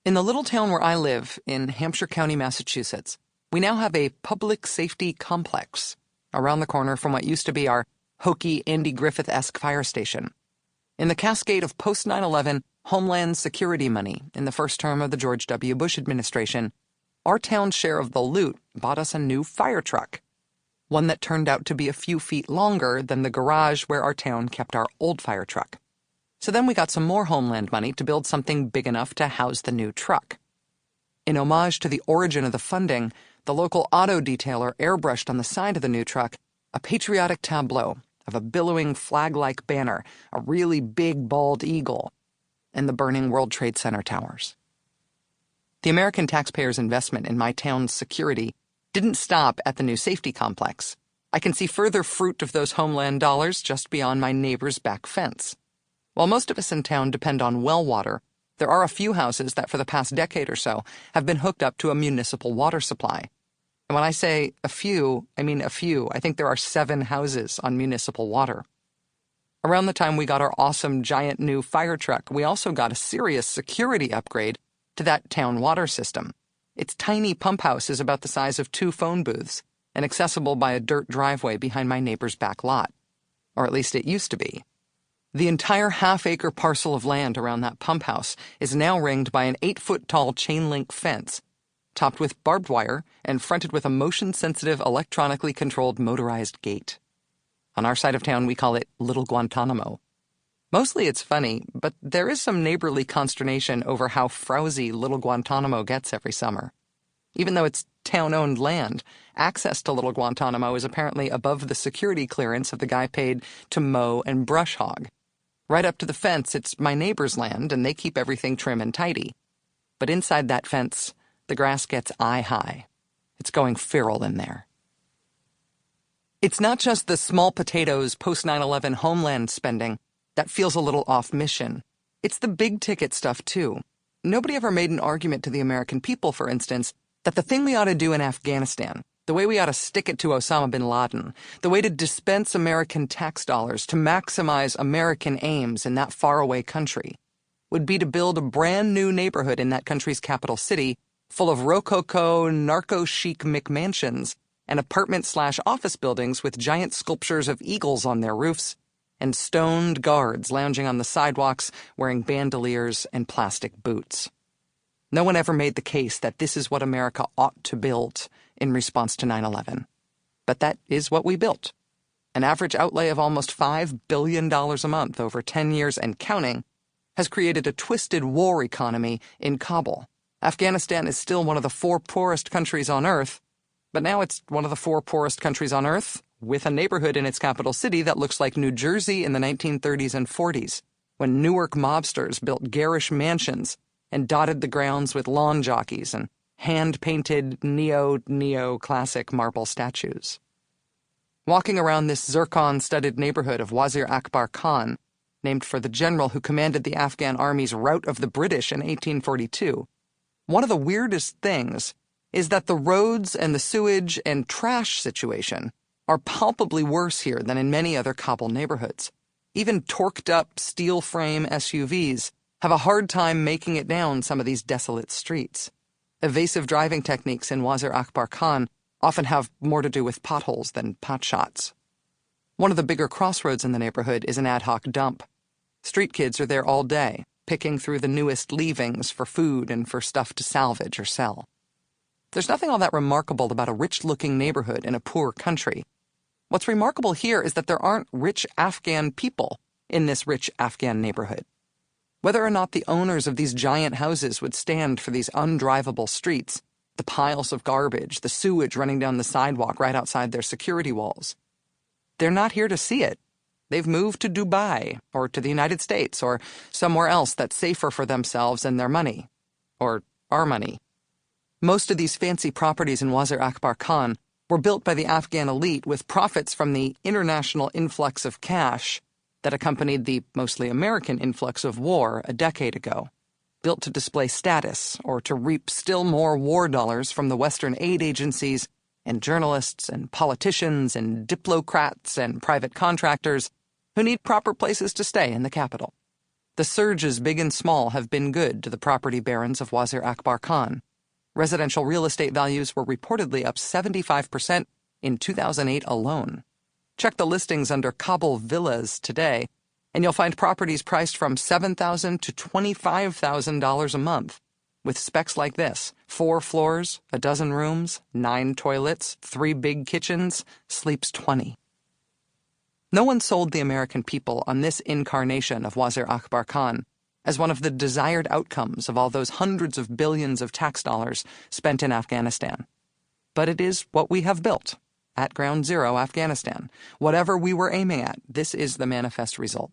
In the little town where I live, in Hampshire County, Massachusetts, we now have a public safety complex around the corner from what used to be our hokey Andy Griffith-esque fire station. In the cascade of post-9/11 Homeland Security money in the first term of the George W. Bush administration, our town's share of the loot bought us a new fire truck, one that turned out to be a few feet longer than the garage where our town kept our old fire truck. So then we got some more Homeland money to build something big enough to house the new truck. In homage to the origin of the funding, the local auto detailer airbrushed on the side of the new truck a patriotic tableau of a billowing flag-like banner, a really big bald eagle, and the burning World Trade Center towers. The American taxpayers' investment in my town's security didn't stop at the new safety complex. I can see further fruit of those Homeland dollars just beyond my neighbor's back fence. While most of us in town depend on well water, there are a few houses that for the past decade or so have been hooked up to a municipal water supply. And when I say a few, I mean a few. I think there are 7 houses on municipal water. Around the time we got our awesome giant new fire truck, we also got a serious security upgrade to that town water system. Its tiny pump house is about the size of 2 phone booths and accessible by a dirt driveway behind my neighbor's back lot. Or at least it used to be. The entire half-acre parcel of land around that pump house is now ringed by an 8-foot-tall chain-link fence, topped with barbed wire and fronted with a motion-sensitive, electronically controlled motorized gate. On our side of town, we call it Little Guantanamo. Mostly it's funny, but there is some neighborly consternation over how frowsy Little Guantanamo gets every summer. Even though it's town-owned land, access to Little Guantanamo is apparently above the security clearance of the guy paid to mow and brush hog. Right up to the fence, it's my neighbor's land, and they keep everything trim and tidy. But inside that fence, the grass gets eye-high. It's going feral in there. It's not just the small potatoes post-9/11 Homeland spending that feels a little off mission. It's the big-ticket stuff, too. Nobody ever made an argument to the American people, for instance, that the thing we ought to do in Afghanistan, the way we ought to stick it to Osama bin Laden, the way to dispense American tax dollars to maximize American aims in that faraway country, would be to build a brand-new neighborhood in that country's capital city full of rococo, narco-chic McMansions and apartment/office buildings with giant sculptures of eagles on their roofs and stoned guards lounging on the sidewalks wearing bandoliers and plastic boots. No one ever made the case that this is what America ought to build in response to 9/11. But that is what we built. An average outlay of almost $5 billion a month over 10 years and counting has created a twisted war economy in Kabul. Afghanistan is still one of the 4 poorest countries on Earth, but now it's one of the 4 poorest countries on Earth with a neighborhood in its capital city that looks like New Jersey in the 1930s and 40s, when Newark mobsters built garish mansions and dotted the grounds with lawn jockeys and hand-painted neo-classic marble statues. Walking around this zircon-studded neighborhood of Wazir Akbar Khan, named for the general who commanded the Afghan army's rout of the British in 1842, one of the weirdest things is that the roads and the sewage and trash situation are palpably worse here than in many other Kabul neighborhoods. Even torqued-up steel-frame SUVs have a hard time making it down some of these desolate streets. Evasive driving techniques in Wazir Akbar Khan often have more to do with potholes than potshots. One of the bigger crossroads in the neighborhood is an ad hoc dump. Street kids are there all day, picking through the newest leavings for food and for stuff to salvage or sell. There's nothing all that remarkable about a rich-looking neighborhood in a poor country. What's remarkable here is that there aren't rich Afghan people in this rich Afghan neighborhood. Whether or not the owners of these giant houses would stand for these undrivable streets, the piles of garbage, the sewage running down the sidewalk right outside their security walls, they're not here to see it. They've moved to Dubai, or to the United States, or somewhere else that's safer for themselves and their money. Or our money. Most of these fancy properties in Wazir Akbar Khan were built by the Afghan elite with profits from the international influx of cash that accompanied the mostly American influx of war a decade ago, built to display status or to reap still more war dollars from the Western aid agencies and journalists and politicians and diplocrats and private contractors who need proper places to stay in the capital. The surges, big and small, have been good to the property barons of Wazir Akbar Khan. Residential real estate values were reportedly up 75% in 2008 alone. Check the listings under Kabul villas today, and you'll find properties priced from $7,000 to $25,000 a month, with specs like this: 4 floors, 12 rooms, 9 toilets, 3 big kitchens, sleeps 20. No one sold the American people on this incarnation of Wazir Akbar Khan as one of the desired outcomes of all those hundreds of billions of tax dollars spent in Afghanistan. But it is what we have built. At ground zero, Afghanistan. Whatever we were aiming at, this is the manifest result.